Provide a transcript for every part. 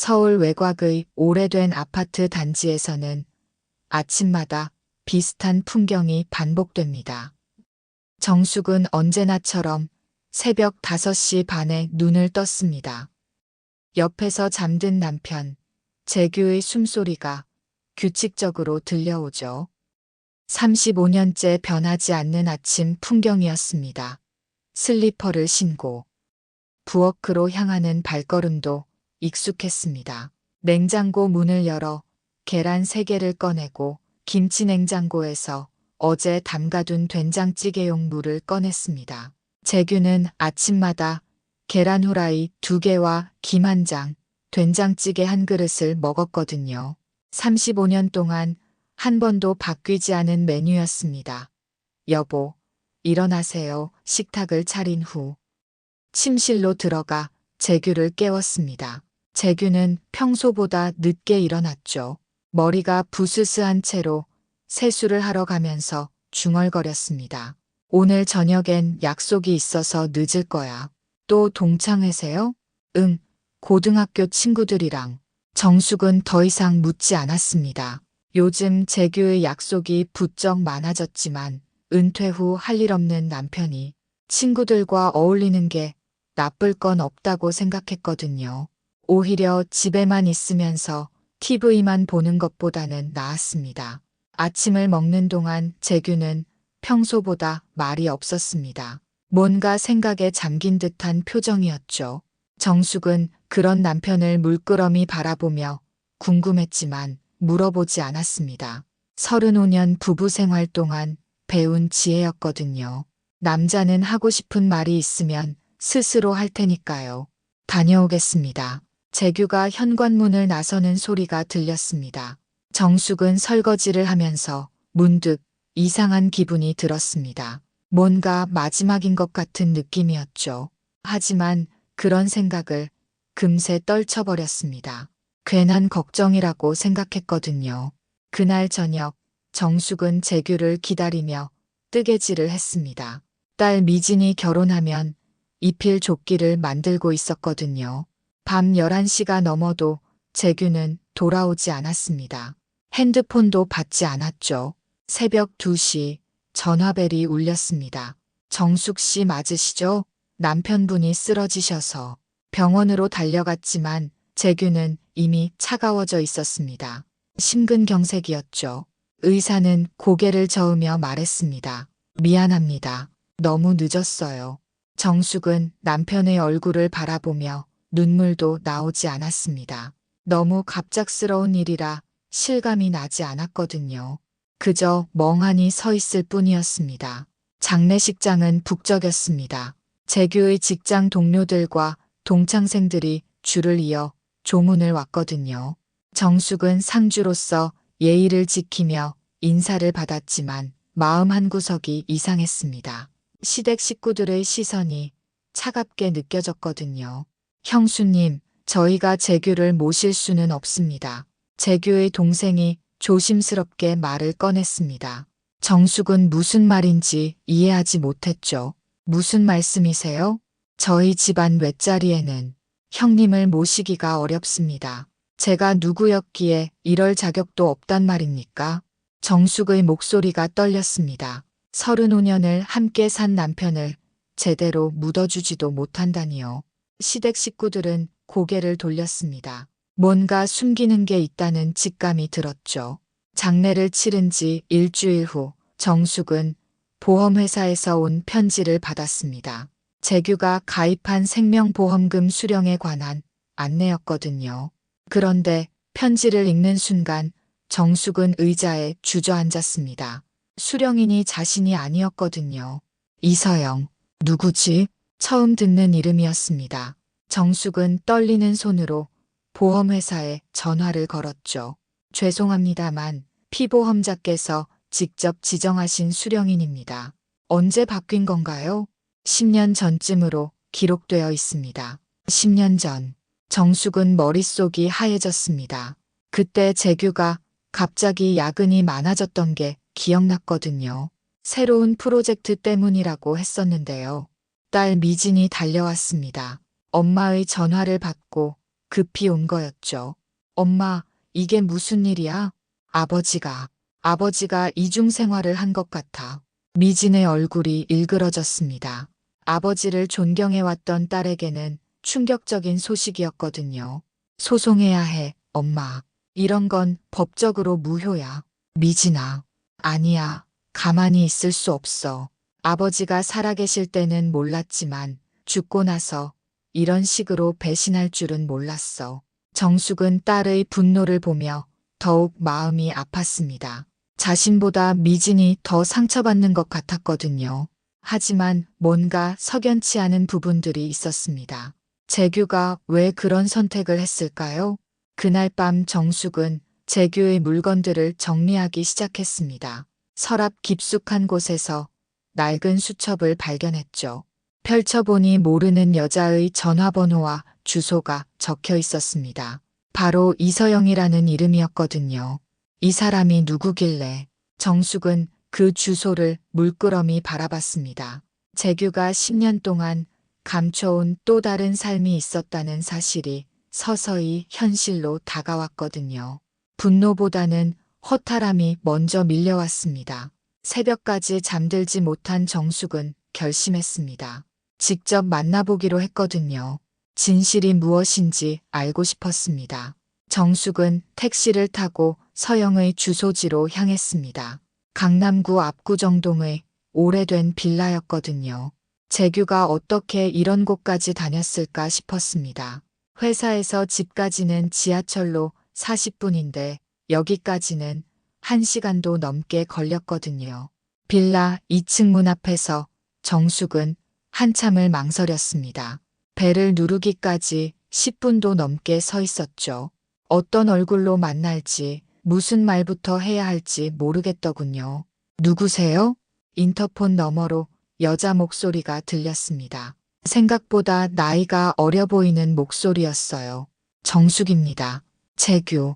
서울 외곽의 오래된 아파트 단지에서는 아침마다 비슷한 풍경이 반복됩니다. 정숙은 언제나처럼 새벽 5시 반에 눈을 떴습니다. 옆에서 잠든 남편, 재규의 숨소리가 규칙적으로 들려오죠. 35년째 변하지 않는 아침 풍경이었습니다. 슬리퍼를 신고 부엌으로 향하는 발걸음도 익숙했습니다. 냉장고 문을 열어 계란 3개를 꺼내고 김치 냉장고에서 어제 담가둔 된장찌개용 물을 꺼냈습니다. 재규는 아침마다 계란 후라이 2개와 김 1장, 된장찌개 1그릇을 먹었거든요. 35년 동안 한 번도 바뀌지 않은 메뉴였습니다. 여보, 일어나세요. 식탁을 차린 후 침실로 들어가 재규를 깨웠습니다. 재규는 평소보다 늦게 일어났죠. 머리가 부스스한 채로 세수를 하러 가면서 중얼거렸습니다. 오늘 저녁엔 약속이 있어서 늦을 거야. 또 동창회세요? 응, 고등학교 친구들이랑. 정숙은 더 이상 묻지 않았습니다. 요즘 재규의 약속이 부쩍 많아졌지만 은퇴 후 할 일 없는 남편이 친구들과 어울리는 게 나쁠 건 없다고 생각했거든요. 오히려 집에만 있으면서 TV만 보는 것보다는 나았습니다. 아침을 먹는 동안 재규는 평소보다 말이 없었습니다. 뭔가 생각에 잠긴 듯한 표정이었죠. 정숙은 그런 남편을 물끄러미 바라보며 궁금했지만 물어보지 않았습니다. 35년 부부 생활 동안 배운 지혜였거든요. 남자는 하고 싶은 말이 있으면 스스로 할 테니까요. 다녀오겠습니다. 재규가 현관문을 나서는 소리가 들렸습니다. 정숙은 설거지를 하면서 문득 이상한 기분이 들었습니다. 뭔가 마지막인 것 같은 느낌이었죠. 하지만 그런 생각을 금세 떨쳐버렸습니다. 괜한 걱정이라고 생각했거든요. 그날 저녁 정숙은 재규를 기다리며 뜨개질을 했습니다. 딸 미진이 결혼하면 입힐 조끼를 만들고 있었거든요. 밤 11시가 넘어도 재규는 돌아오지 않았습니다. 핸드폰도 받지 않았죠. 새벽 2시 전화벨이 울렸습니다. 정숙 씨 맞으시죠? 남편분이 쓰러지셔서 병원으로 달려갔지만 재규는 이미 차가워져 있었습니다. 심근경색이었죠. 의사는 고개를 저으며 말했습니다. 미안합니다. 너무 늦었어요. 정숙은 남편의 얼굴을 바라보며 눈물도 나오지 않았습니다. 너무 갑작스러운 일이라 실감이 나지 않았거든요. 그저 멍하니 서 있을 뿐이었습니다. 장례식장은 북적였습니다. 재규의 직장 동료들과 동창생들이 줄을 이어 조문을 왔거든요. 정숙은 상주로서 예의를 지키며 인사를 받았지만 마음 한구석이 이상했습니다. 시댁 식구들의 시선이 차갑게 느껴졌거든요. 형수님, 저희가 재규를 모실 수는 없습니다. 재규의 동생이 조심스럽게 말을 꺼냈습니다. 정숙은 무슨 말인지 이해하지 못했죠. 무슨 말씀이세요? 저희 집안 윗자리에는 형님을 모시기가 어렵습니다. 제가 누구였기에 이럴 자격도 없단 말입니까? 정숙의 목소리가 떨렸습니다. 35년을 함께 산 남편을 제대로 묻어주지도 못한다니요. 시댁 식구들은 고개를 돌렸습니다. 뭔가 숨기는 게 있다는 직감이 들었죠. 장례를 치른 지 일주일 후 정숙은 보험회사에서 온 편지를 받았습니다. 재규가 가입한 생명보험금 수령에 관한 안내였거든요. 그런데 편지를 읽는 순간 정숙은 의자에 주저앉았습니다. 수령인이 자신이 아니었거든요. 이서영, 누구지? 처음 듣는 이름이었습니다. 정숙은 떨리는 손으로 보험회사에 전화를 걸었죠. 죄송합니다만 피보험자께서 직접 지정하신 수령인입니다. 언제 바뀐 건가요? 10년 전쯤으로 기록되어 있습니다. 10년 전, 정숙은 머릿속이 하얘졌습니다. 그때 재규가 갑자기 야근이 많아졌던 게 기억났거든요. 새로운 프로젝트 때문이라고 했었는데요. 딸 미진이 달려왔습니다. 엄마의 전화를 받고 급히 온 거였죠. 엄마, 이게 무슨 일이야? 아버지가 이중 생활을 한 것 같아. 미진의 얼굴이 일그러졌습니다. 아버지를 존경해왔던 딸에게는 충격적인 소식이었거든요. 소송해야 해, 엄마. 이런 건 법적으로 무효야. 미진아. 아니야. 가만히 있을 수 없어. 아버지가 살아계실 때는 몰랐지만 죽고 나서 이런 식으로 배신할 줄은 몰랐어. 정숙은 딸의 분노를 보며 더욱 마음이 아팠습니다. 자신보다 미진이 더 상처받는 것 같았거든요. 하지만 뭔가 석연치 않은 부분들이 있었습니다. 재규가 왜 그런 선택을 했을까요? 그날 밤 정숙은 재규의 물건들을 정리하기 시작했습니다. 서랍 깊숙한 곳에서 낡은 수첩을 발견했죠. 펼쳐보니 모르는 여자의 전화번호와 주소가 적혀 있었습니다. 바로 이서영이라는 이름이었거든요. 이 사람이 누구길래? 정숙은 그 주소를 물끄러미 바라봤습니다. 재규가 10년 동안 감춰온 또 다른 삶이 있었다는 사실이 서서히 현실로 다가왔거든요. 분노보다는 허탈함이 먼저 밀려왔습니다. 새벽까지 잠들지 못한 정숙은 결심했습니다. 직접 만나보기로 했거든요. 진실이 무엇인지 알고 싶었습니다. 정숙은 택시를 타고 서영의 주소지로 향했습니다. 강남구 압구정동의 오래된 빌라였거든요. 재규가 어떻게 이런 곳까지 다녔을까 싶었습니다. 회사에서 집까지는 지하철로 40분인데 여기까지는 1시간도 넘게 걸렸거든요. 빌라 2층 문 앞에서 정숙은 한참을 망설였습니다. 배를 누르기까지 10분도 넘게 서 있었죠. 어떤 얼굴로 만날지 무슨 말부터 해야 할지 모르겠더군요. 누구세요? 인터폰 너머로 여자 목소리가 들렸습니다. 생각보다 나이가 어려 보이는 목소리였어요. 정숙입니다. 재규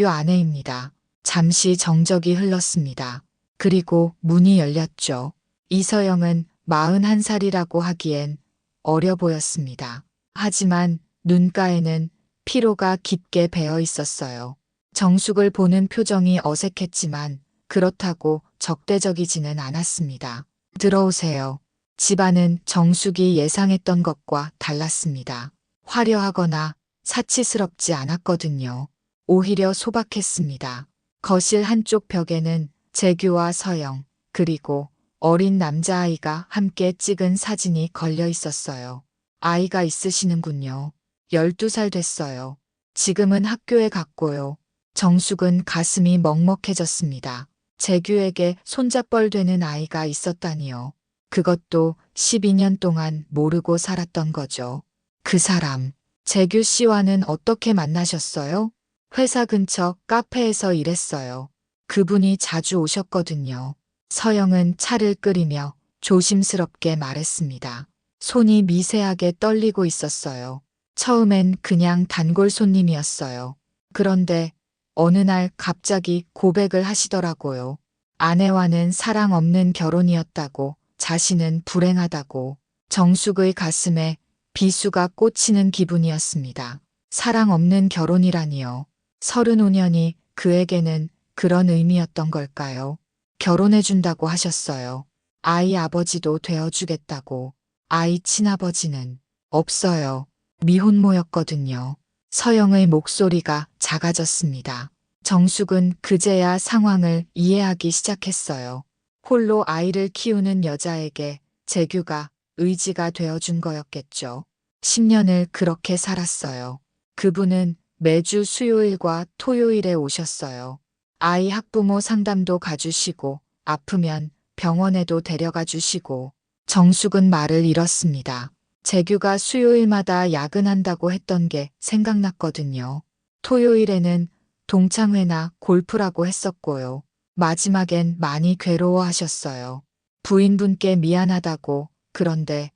아내입니다. 잠시 정적이 흘렀습니다. 그리고 문이 열렸죠. 이서영은 41살이라고 하기엔 어려 보였습니다. 하지만 눈가에는 피로가 깊게 배어 있었어요. 정숙을 보는 표정이 어색했지만 그렇다고 적대적이지는 않았습니다. 들어오세요. 집안은 정숙이 예상했던 것과 달랐습니다. 화려하거나 사치스럽지 않았거든요. 오히려 소박했습니다. 거실 한쪽 벽에는 재규와 서영, 그리고 어린 남자아이가 함께 찍은 사진이 걸려 있었어요. 아이가 있으시는군요. 12살 됐어요. 지금은 학교에 갔고요. 정숙은 가슴이 먹먹해졌습니다. 재규에게 손잡벌 되는 아이가 있었다니요. 그것도 12년 동안 모르고 살았던 거죠. 그 사람, 재규 씨와는 어떻게 만나셨어요? 회사 근처 카페에서 일했어요. 그분이 자주 오셨거든요. 서영은 차를 끓이며 조심스럽게 말했습니다. 손이 미세하게 떨리고 있었어요. 처음엔 그냥 단골 손님이었어요. 그런데 어느 날 갑자기 고백을 하시더라고요. 아내와는 사랑 없는 결혼이었다고, 자신은 불행하다고. 정숙의 가슴에 비수가 꽂히는 기분이었습니다. 사랑 없는 결혼이라니요. 35년이 그에게는 그런 의미였던 걸까요? 결혼해준다고 하셨어요. 아이 아버지도 되어주겠다고. 아이 친아버지는 없어요. 미혼모였거든요. 서영의 목소리가 작아졌습니다. 정숙은 그제야 상황을 이해하기 시작했어요. 홀로 아이를 키우는 여자에게 재규가 의지가 되어준 거였겠죠. 10년을 그렇게 살았어요. 그분은 매주 수요일과 토요일에 오셨어요. 아이 학부모 상담도 가주시고 아프면 병원에도 데려가 주시고. 정숙은 말을 잃었습니다. 재규가 수요일마다 야근한다고 했던 게 생각났거든요. 토요일에는 동창회나 골프라고 했었고요. 마지막엔 많이 괴로워하셨어요. 부인분께 미안하다고, 그런데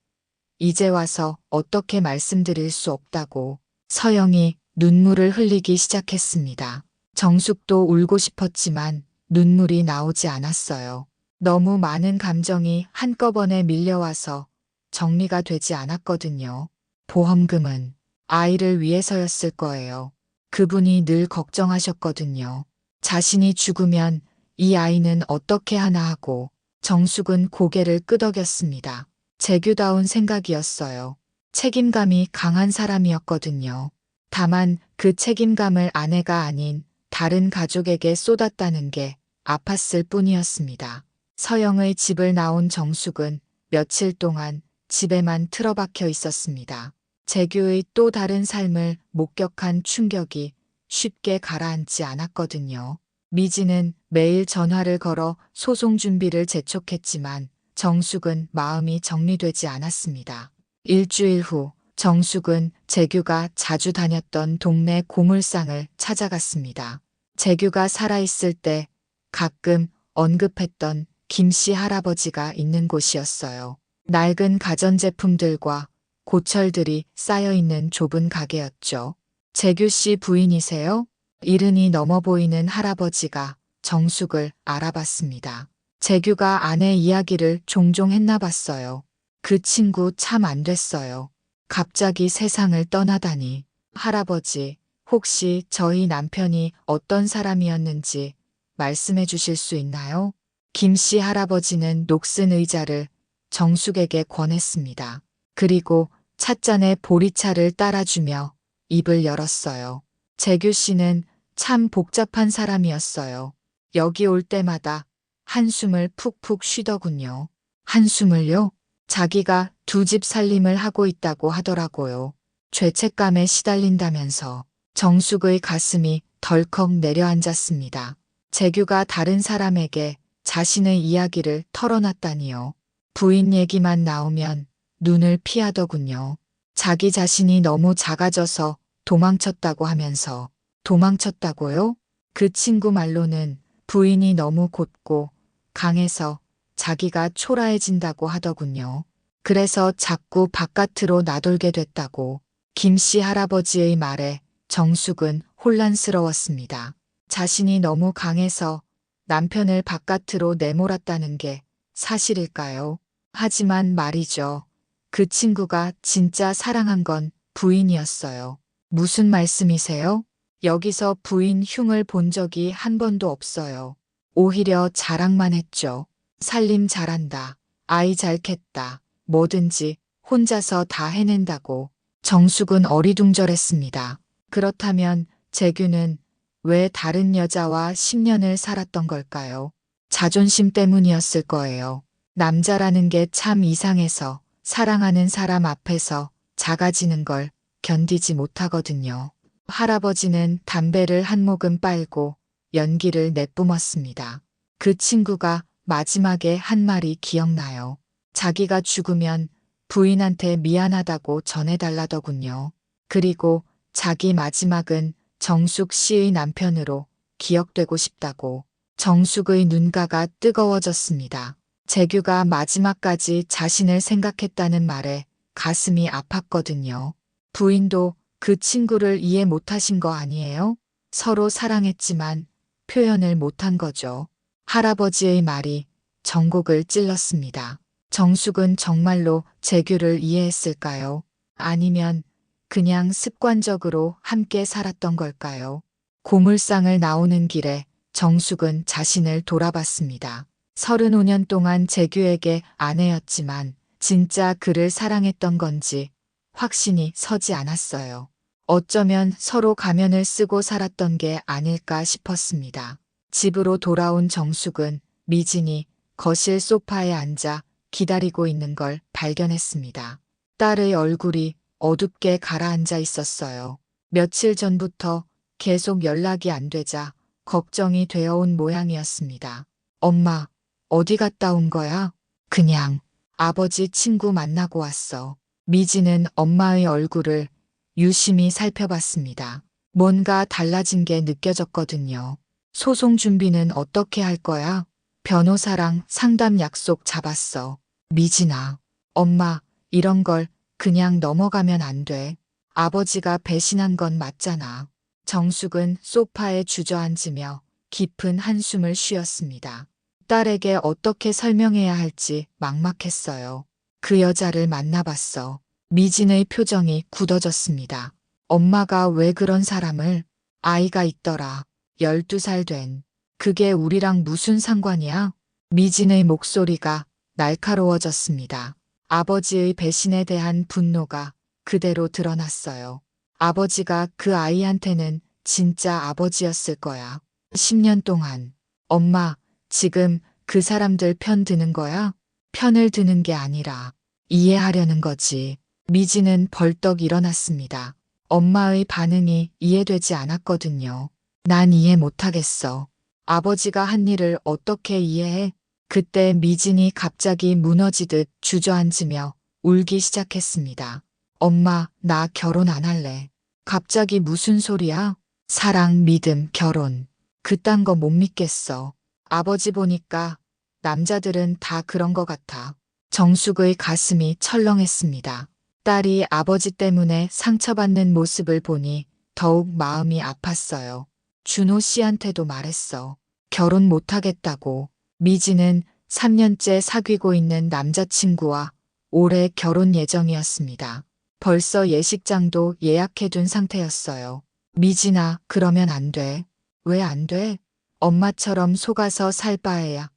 이제 와서 어떻게 말씀드릴 수 없다고. 서영이 눈물을 흘리기 시작했습니다. 정숙도 울고 싶었지만 눈물이 나오지 않았어요. 너무 많은 감정이 한꺼번에 밀려와서 정리가 되지 않았거든요. 보험금은 아이를 위해서였을 거예요. 그분이 늘 걱정하셨거든요. 자신이 죽으면 이 아이는 어떻게 하나 하고. 정숙은 고개를 끄덕였습니다. 재규다운 생각이었어요. 책임감이 강한 사람이었거든요. 다만 그 책임감을 아내가 아닌 다른 가족에게 쏟았다는 게 아팠을 뿐이었습니다. 서영의 집을 나온 정숙은 며칠 동안 집에만 틀어박혀 있었습니다. 재규의 또 다른 삶을 목격한 충격이 쉽게 가라앉지 않았거든요. 미지는 매일 전화를 걸어 소송 준비를 재촉했지만 정숙은 마음이 정리되지 않았습니다. 일주일 후 정숙은 재규가 자주 다녔던 동네 고물상을 찾아갔습니다. 재규가 살아있을 때 가끔 언급했던 김씨 할아버지가 있는 곳이었어요. 낡은 가전제품들과 고철들이 쌓여있는 좁은 가게였죠. 재규 씨 부인이세요? 이른이 넘어 보이는 할아버지가 정숙을 알아봤습니다. 재규가 아내 이야기를 종종 했나 봤어요. 그 친구 참 안 됐어요. 갑자기 세상을 떠나다니. 할아버지, 혹시 저희 남편이 어떤 사람이었는지 말씀해 주실 수 있나요? 김씨 할아버지는 녹슨 의자를 정숙에게 권했습니다. 그리고 찻잔에 보리차를 따라주며 입을 열었어요. 재규 씨는 참 복잡한 사람이었어요. 여기 올 때마다 한숨을 푹푹 쉬더군요. 한숨을요? 자기가 두 집 살림을 하고 있다고 하더라고요. 죄책감에 시달린다면서. 정숙의 가슴이 덜컥 내려앉았습니다. 재규가 다른 사람에게 자신의 이야기를 털어놨다니요. 부인 얘기만 나오면 눈을 피하더군요. 자기 자신이 너무 작아져서 도망쳤다고 하면서. 도망쳤다고요? 그 친구 말로는 부인이 너무 곧고 강해서 자기가 초라해진다고 하더군요. 그래서 자꾸 바깥으로 나돌게 됐다고. 김씨 할아버지의 말에 정숙은 혼란스러웠습니다. 자신이 너무 강해서 남편을 바깥으로 내몰았다는 게 사실일까요? 하지만 말이죠. 그 친구가 진짜 사랑한 건 부인이었어요. 무슨 말씀이세요? 여기서 부인 흉을 본 적이 한 번도 없어요. 오히려 자랑만 했죠. 살림 잘한다. 아이 잘 캤다. 뭐든지 혼자서 다 해낸다고. 정숙은 어리둥절했습니다. 그렇다면 재규는 왜 다른 여자와 10년을 살았던 걸까요? 자존심 때문이었을 거예요. 남자라는 게 참 이상해서 사랑하는 사람 앞에서 작아지는 걸 견디지 못하거든요. 할아버지는 담배를 한 모금 빨고 연기를 내뿜었습니다. 그 친구가 마지막에 한 말이 기억나요. 자기가 죽으면 부인한테 미안하다고 전해달라더군요. 그리고 자기 마지막은 정숙 씨의 남편으로 기억되고 싶다고. 정숙의 눈가가 뜨거워졌습니다. 재규가 마지막까지 자신을 생각했다는 말에 가슴이 아팠거든요. 부인도 그 친구를 이해 못하신 거 아니에요? 서로 사랑했지만 표현을 못한 거죠. 할아버지의 말이 전곡을 찔렀습니다. 정숙은 정말로 재규를 이해했을까요? 아니면 그냥 습관적으로 함께 살았던 걸까요? 고물상을 나오는 길에 정숙은 자신을 돌아봤습니다. 35년 동안 재규에게 아내였지만 진짜 그를 사랑했던 건지 확신이 서지 않았어요. 어쩌면 서로 가면을 쓰고 살았던 게 아닐까 싶었습니다. 집으로 돌아온 정숙은 미진이 거실 소파에 앉아 기다리고 있는 걸 발견했습니다. 딸의 얼굴이 어둡게 가라앉아 있었어요. 며칠 전부터 계속 연락이 안 되자 걱정이 되어온 모양이었습니다. 엄마, 어디 갔다 온 거야? 그냥 아버지 친구 만나고 왔어. 미지는 엄마의 얼굴을 유심히 살펴봤습니다. 뭔가 달라진 게 느껴졌거든요. 소송 준비는 어떻게 할 거야? 변호사랑 상담 약속 잡았어. 미진아, 엄마, 이런 걸 그냥 넘어가면 안 돼. 아버지가 배신한 건 맞잖아. 정숙은 소파에 주저앉으며 깊은 한숨을 쉬었습니다. 딸에게 어떻게 설명해야 할지 막막했어요. 그 여자를 만나봤어. 미진의 표정이 굳어졌습니다. 엄마가 왜 그런 사람을? 아이가 있더라. 12살 된. 그게 우리랑 무슨 상관이야? 미진의 목소리가 날카로워졌습니다. 아버지의 배신에 대한 분노가 그대로 드러났어요. 아버지가 그 아이한테는 진짜 아버지였을 거야. 10년 동안. 엄마, 지금 그 사람들 편 드는 거야? 편을 드는 게 아니라 이해하려는 거지. 미지는 벌떡 일어났습니다. 엄마의 반응이 이해되지 않았거든요. 난 이해 못하겠어. 아버지가 한 일을 어떻게 이해해? 그때 미진이 갑자기 무너지듯 주저앉으며 울기 시작했습니다. 엄마, 나 결혼 안 할래. 갑자기 무슨 소리야? 사랑, 믿음, 결혼. 그딴 거 못 믿겠어. 아버지 보니까 남자들은 다 그런 거 같아. 정숙의 가슴이 철렁했습니다. 딸이 아버지 때문에 상처받는 모습을 보니 더욱 마음이 아팠어요. 준호 씨한테도 말했어. 결혼 못하겠다고. 미지는 3년째 사귀고 있는 남자친구와 올해 결혼 예정이었습니다. 벌써 예식장도 예약해둔 상태였어요. 미진아, 그러면 안 돼. 왜 안 돼? 엄마처럼 속아서 살 바에야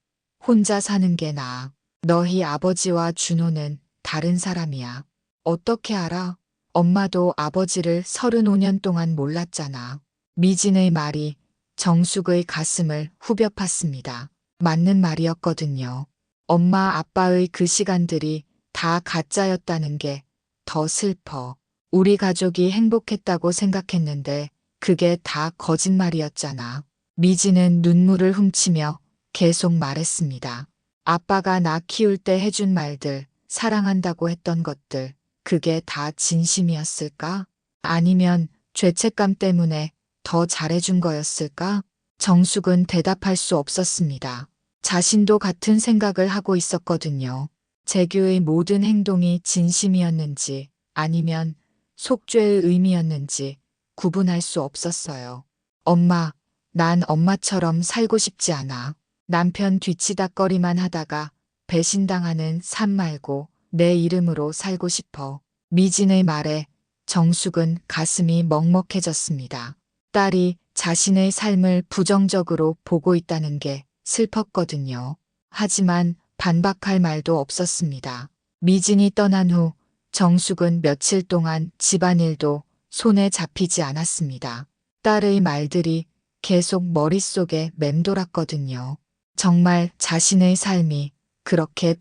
혼자 사는 게 나아. 너희 아버지와 준호는 다른 사람이야. 어떻게 알아? 엄마도 아버지를 35년 동안 몰랐잖아. 미진의 말이 정숙의 가슴을 후벼 팠습니다. 맞는 말이었거든요. 엄마 아빠의 그 시간들이 다 가짜였다는 게 더 슬퍼. 우리 가족이 행복했다고 생각했는데 그게 다 거짓말이었잖아. 미진은 눈물을 훔치며 계속 말했습니다. 아빠가 나 키울 때 해준 말들, 사랑한다고 했던 것들, 그게 다 진심이었을까? 아니면 죄책감 때문에 더 잘해준 거였을까? 정숙은 대답할 수 없었습니다. 자신도 같은 생각을 하고 있었거든요. 재규의 모든 행동이 진심이었는지 아니면 속죄의 의미였는지 구분할 수 없었어요. 엄마, 난 엄마처럼 살고 싶지 않아. 남편 뒤치다꺼리만 하다가 배신당하는 삶 말고 내 이름으로 살고 싶어. 미진의 말에 정숙은 가슴이 먹먹해졌습니다. 딸이 자신의 삶을 부정적으로 보고 있다는 게 슬펐거든요. 하지만 반박할 말도 없었습니다. 미진이 떠난 후 정숙은 며칠 동안 집안일도 손에 잡히지 않았습니다. 딸의 말들이 계속 머릿속에 맴돌았거든요. 정말 자신의 삶이 그렇게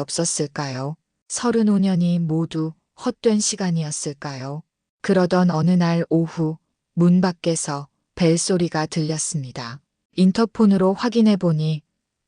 보잘것없었을까요? 35년이 모두 헛된 시간이었을까요? 그러던 어느 날 오후 문 밖에서 벨소리가 들렸습니다. 인터폰으로 확인해 보니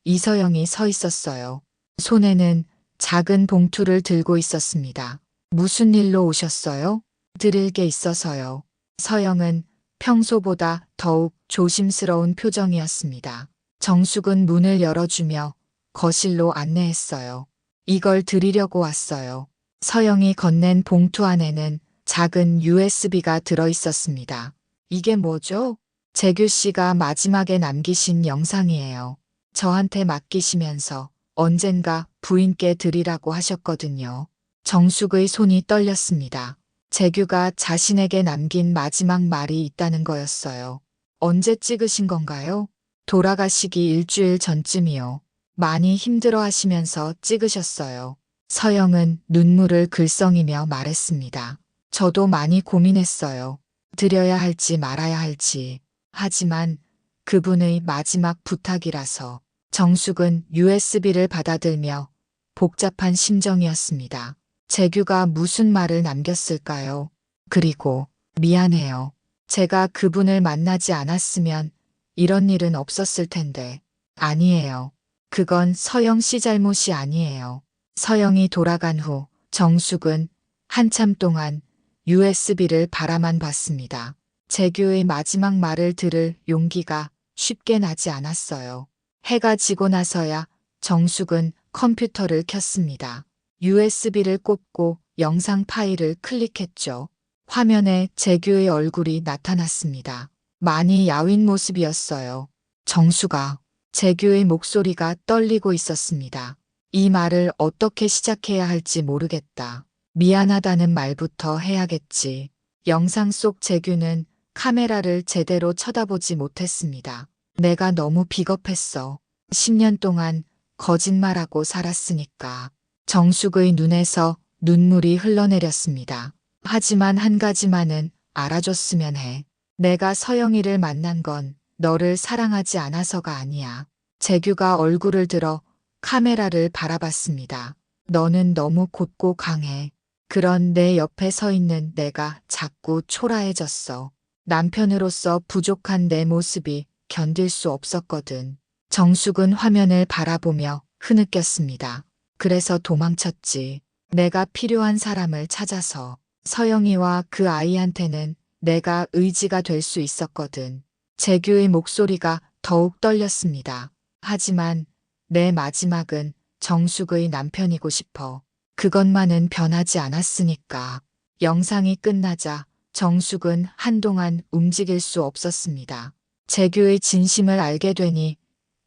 이서영이 서 있었어요. 손에는 작은 봉투를 들고 있었습니다. 무슨 일로 오셨어요? 드릴 게 있어서요. 서영은 평소보다 더욱 조심스러운 표정이었습니다. 정숙은 문을 열어주며 거실로 안내했어요. 이걸 드리려고 왔어요. 서영이 건넨 봉투 안에는 작은 USB가 들어 있었습니다. 이게 뭐죠? 재규 씨가 마지막에 남기신 영상이에요. 저한테 맡기시면서 언젠가 부인께 드리라고 하셨거든요. 정숙의 손이 떨렸습니다. 재규가 자신에게 남긴 마지막 말이 있다는 거였어요. 언제 찍으신 건가요? 돌아가시기 일주일 전쯤이요. 많이 힘들어 하시면서 찍으셨어요. 서영은 눈물을 글썽이며 말했습니다. 저도 많이 고민했어요. 드려야 할지 말아야 할지. 하지만 그분의 마지막 부탁이라서. 정숙은 USB를 받아들며 복잡한 심정이었습니다. 재규가 무슨 말을 남겼을까요? 그리고 미안해요. 제가 그분을 만나지 않았으면 이런 일은 없었을 텐데. 아니에요. 그건 서영 씨 잘못이 아니에요. 서영이 돌아간 후 정숙은 한참 동안 USB를 바라만 봤습니다. 재규의 마지막 말을 들을 용기가 쉽게 나지 않았어요. 해가 지고 나서야 정숙은 컴퓨터를 켰습니다. USB를 꽂고 영상 파일을 클릭했죠. 화면에 재규의 얼굴이 나타났습니다. 많이 야윈 모습이었어요. 정숙아, 재규의 목소리가 떨리고 있었습니다. 이 말을 어떻게 시작해야 할지 모르겠다. 미안하다는 말부터 해야겠지. 영상 속 재규는 카메라를 제대로 쳐다보지 못했습니다. 내가 너무 비겁했어. 10년 동안 거짓말하고 살았으니까. 정숙의 눈에서 눈물이 흘러내렸습니다. 하지만 한 가지만은 알아줬으면 해. 내가 서영이를 만난 건 너를 사랑하지 않아서가 아니야. 재규가 얼굴을 들어 카메라를 바라봤습니다. 너는 너무 곧고 강해. 그런 내 옆에 서 있는 내가 자꾸 초라해졌어. 남편으로서 부족한 내 모습이 견딜 수 없었거든. 정숙은 화면을 바라보며 흐느꼈습니다. 그래서 도망쳤지. 내가 필요한 사람을 찾아서. 서영이와 그 아이한테는 내가 의지가 될 수 있었거든. 재규의 목소리가 더욱 떨렸습니다. 하지만 내 마지막은 정숙의 남편이고 싶어. 그것만은 변하지 않았으니까. 영상이 끝나자 정숙은 한동안 움직일 수 없었습니다. 재규의 진심을 알게 되니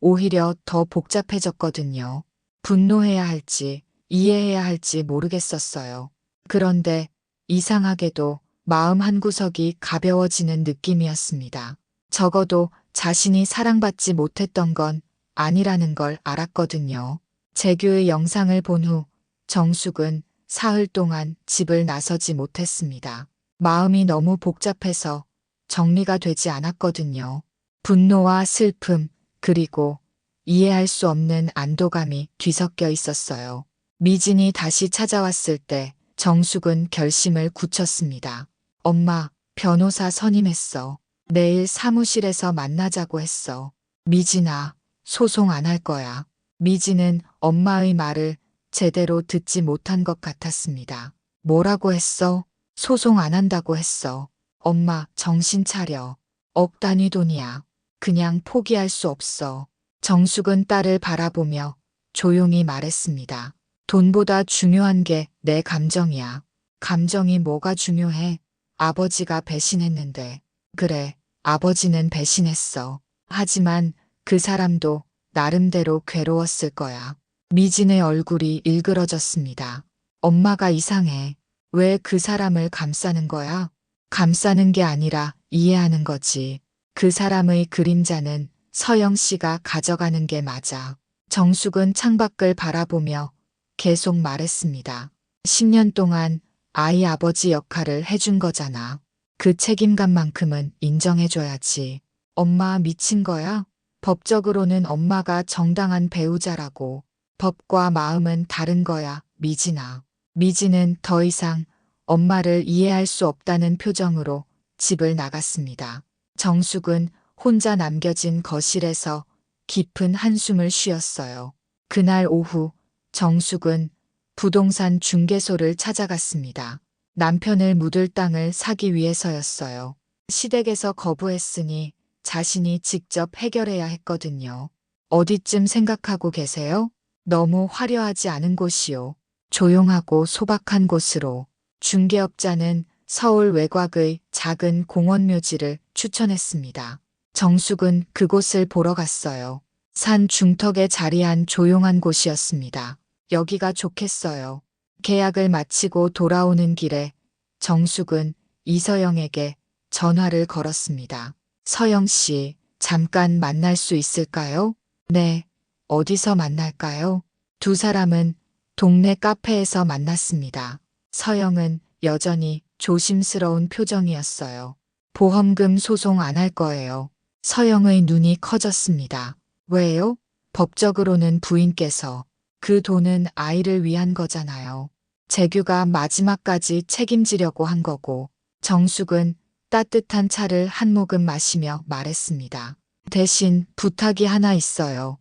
오히려 더 복잡해졌거든요. 분노해야 할지 이해해야 할지 모르겠었어요. 그런데 이상하게도 마음 한구석이 가벼워지는 느낌이었습니다. 적어도 자신이 사랑받지 못했던 건 아니라는 걸 알았거든요. 재규의 영상을 본 후 정숙은 사흘 동안 집을 나서지 못했습니다. 마음이 너무 복잡해서 정리가 되지 않았거든요. 분노와 슬픔, 그리고 이해할 수 없는 안도감이 뒤섞여 있었어요. 미진이 다시 찾아왔을 때 정숙은 결심을 굳혔습니다. 엄마, 변호사 선임했어. 내일 사무실에서 만나자고 했어. 미진아, 소송 안 할 거야. 미진은 엄마의 말을 제대로 듣지 못한 것 같았습니다. 뭐라고 했어? 소송 안 한다고 했어. 엄마, 정신 차려. 억 단위 돈이야. 그냥 포기할 수 없어. 정숙은 딸을 바라보며 조용히 말했습니다. 돈보다 중요한 게 내 감정이야. 감정이 뭐가 중요해? 아버지가 배신했는데. 그래, 아버지는 배신했어. 하지만 그 사람도 나름대로 괴로웠을 거야. 미진의 얼굴이 일그러졌습니다. 엄마가 이상해. 왜 그 사람을 감싸는 거야? 감싸는 게 아니라 이해하는 거지. 그 사람의 그림자는 서영 씨가 가져가는 게 맞아. 정숙은 창밖을 바라보며 계속 말했습니다. 10년 동안 아이 아버지 역할을 해준 거잖아. 그 책임감만큼은 인정해줘야지. 엄마 미친 거야? 법적으로는 엄마가 정당한 배우자라고. 법과 마음은 다른 거야, 미진아. 미진은 더 이상 엄마를 이해할 수 없다는 표정으로 집을 나갔습니다. 정숙은 혼자 남겨진 거실에서 깊은 한숨을 쉬었어요. 그날 오후 정숙은 부동산 중개소를 찾아갔습니다. 남편을 묻을 땅을 사기 위해서였어요. 시댁에서 거부했으니 자신이 직접 해결해야 했거든요. 어디쯤 생각하고 계세요? 너무 화려하지 않은 곳이요. 조용하고 소박한 곳으로. 중개업자는 서울 외곽의 작은 공원 묘지를 추천했습니다. 정숙은 그곳을 보러 갔어요. 산 중턱에 자리한 조용한 곳이었습니다. 여기가 좋겠어요. 계약을 마치고 돌아오는 길에 정숙은 이서영에게 전화를 걸었습니다. 서영 씨, 잠깐 만날 수 있을까요? 네. 어디서 만날까요? 두 사람은 동네 카페에서 만났습니다. 서영은 여전히 조심스러운 표정이었어요. 보험금 소송 안 할 거예요. 서영의 눈이 커졌습니다. 왜요? 법적으로는 부인께서. 그 돈은 아이를 위한 거잖아요. 재규가 마지막까지 책임지려고 한 거고. 정숙은 따뜻한 차를 한 모금 마시며 말했습니다. 대신 부탁이 하나 있어요.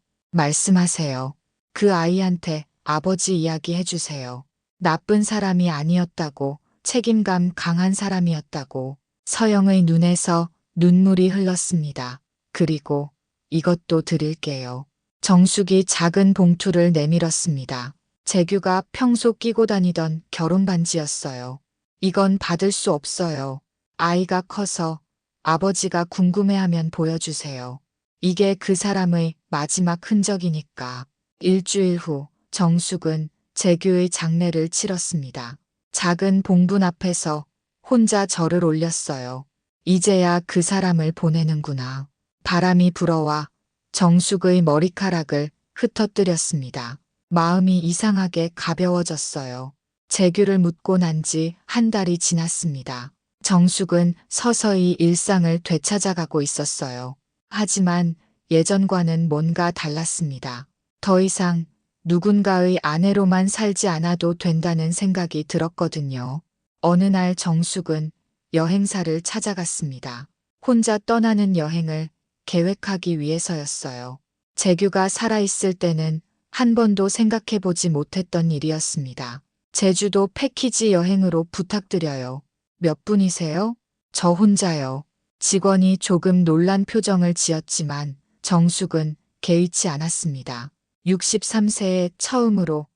말씀하세요. 그 아이한테 아버지 이야기 해주세요. 나쁜 사람이 아니었다고, 책임감 강한 사람이었다고. 서영의 눈에서 눈물이 흘렀습니다. 그리고 이것도 드릴게요. 정숙이 작은 봉투를 내밀었습니다. 재규가 평소 끼고 다니던 결혼 반지였어요. 이건 받을 수 없어요. 아이가 커서 아버지가 궁금해하면 보여주세요. 이게 그 사람의 마지막 흔적이니까. 일주일 후 정숙은 재규의 장례를 치렀습니다. 작은 봉분 앞에서 혼자 절을 올렸어요. 이제야 그 사람을 보내는구나. 바람이 불어와 정숙의 머리카락을 흩어뜨렸습니다. 마음이 이상하게 가벼워졌어요. 재규를 묻고 난 지 한 달이 지났습니다. 정숙은 서서히 일상을 되찾아가고 있었어요. 하지만 예전과는 뭔가 달랐습니다. 더 이상 누군가의 아내로만 살지 않아도 된다는 생각이 들었거든요. 어느 날 정숙은 여행사를 찾아갔습니다. 혼자 떠나는 여행을 계획하기 위해서였어요. 재규가 살아있을 때는 한 번도 생각해보지 못했던 일이었습니다. 제주도 패키지 여행으로 부탁드려요. 몇 분이세요? 저 혼자요. 직원이 조금 놀란 표정을 지었지만 정숙은 개의치 않았습니다. 63세에 처음으로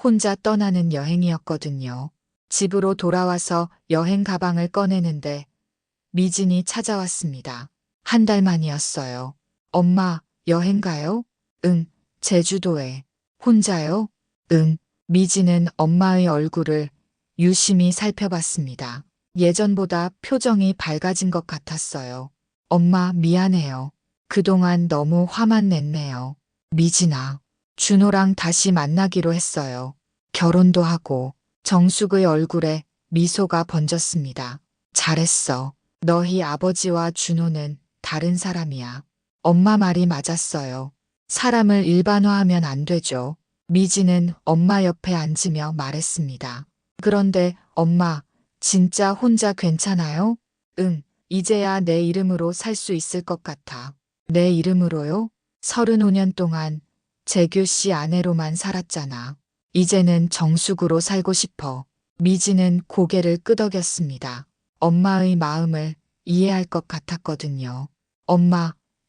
혼자 떠나는 여행이었거든요. 집으로 돌아와서 여행 가방을 꺼내는데 미진이 찾아왔습니다. 한 달 만이었어요. 엄마, 여행 가요? 응, 제주도에. 혼자요? 응. 미진은 엄마의 얼굴을 유심히 살펴봤습니다. 예전보다 표정이 밝아진 것 같았어요. 엄마, 미안해요. 그동안 너무 화만 냈네요. 미진아, 준호랑 다시 만나기로 했어요. 결혼도 하고. 정숙의 얼굴에 미소가 번졌습니다. 잘했어. 너희 아버지와 준호는 다른 사람이야. 엄마 말이 맞았어요. 사람을 일반화하면 안 되죠. 미진은 엄마 옆에 앉으며 말했습니다. 그런데 엄마, 진짜 혼자 괜찮아요? 응, 이제야 내 이름으로 살 수 있을 것 같아. 내 이름으로요? 35년 동안 재규 씨 아내로만 살았잖아. 이제는 정숙으로 살고 싶어. 미진은 고개를 끄덕였습니다. 엄마의 마음을 이해할 것 같았거든요.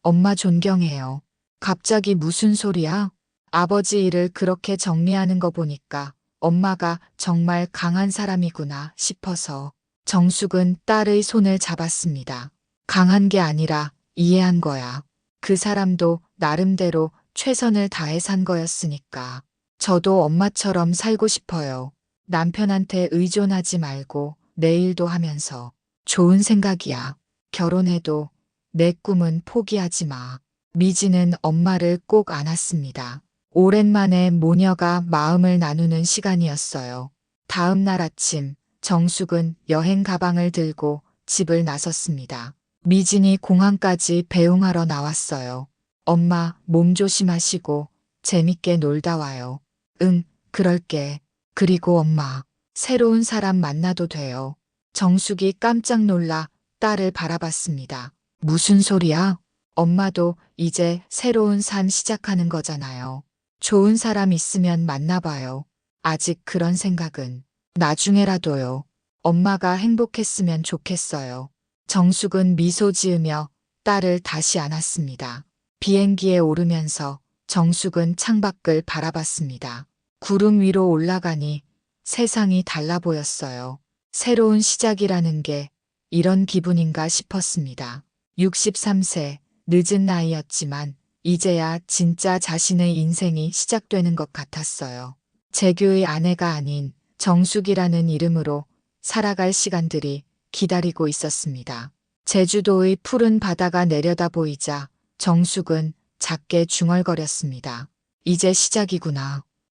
엄마 존경해요. 갑자기 무슨 소리야? 아버지 일을 그렇게 정리하는 거 보니까 엄마가 정말 강한 사람이구나 싶어서. 정숙은 딸의 손을 잡았습니다. 강한 게 아니라 이해한 거야. 그 사람도 나름대로 최선을 다해 산 거였으니까. 저도 엄마처럼 살고 싶어요. 남편한테 의존하지 말고 내 일도 하면서. 좋은 생각이야. 결혼해도 내 꿈은 포기하지 마. 미진은 엄마를 꼭 안았습니다. 오랜만에 모녀가 마음을 나누는 시간이었어요. 다음 날 아침 정숙은 여행 가방을 들고 집을 나섰습니다. 미진이 공항까지 배웅하러 나왔어요. 엄마, 몸 조심하시고 재밌게 놀다 와요. 응, 그럴게. 그리고 엄마, 새로운 사람 만나도 돼요. 정숙이 깜짝 놀라 딸을 바라봤습니다. 무슨 소리야? 엄마도 이제 새로운 삶 시작하는 거잖아요. 좋은 사람 있으면 만나봐요. 아직 그런 생각은. 나중에라도요. 엄마가 행복했으면 좋겠어요. 정숙은 미소 지으며 딸을 다시 안았습니다. 비행기에 오르면서 정숙은 창밖을 바라봤습니다. 구름 위로 올라가니 세상이 달라 보였어요. 새로운 시작이라는 게 이런 기분인가 싶었습니다. 63세, 늦은 나이였지만 이제야 진짜 자신의 인생이 시작되는 것 같았어요. 재규의 아내가 아닌 정숙이라는 이름으로 살아갈 시간들이 기다리고 있었습니다. 제주도의 푸른 바다가 내려다 보이자 정숙은 작게 중얼거렸습니다. 이제 시작이구나.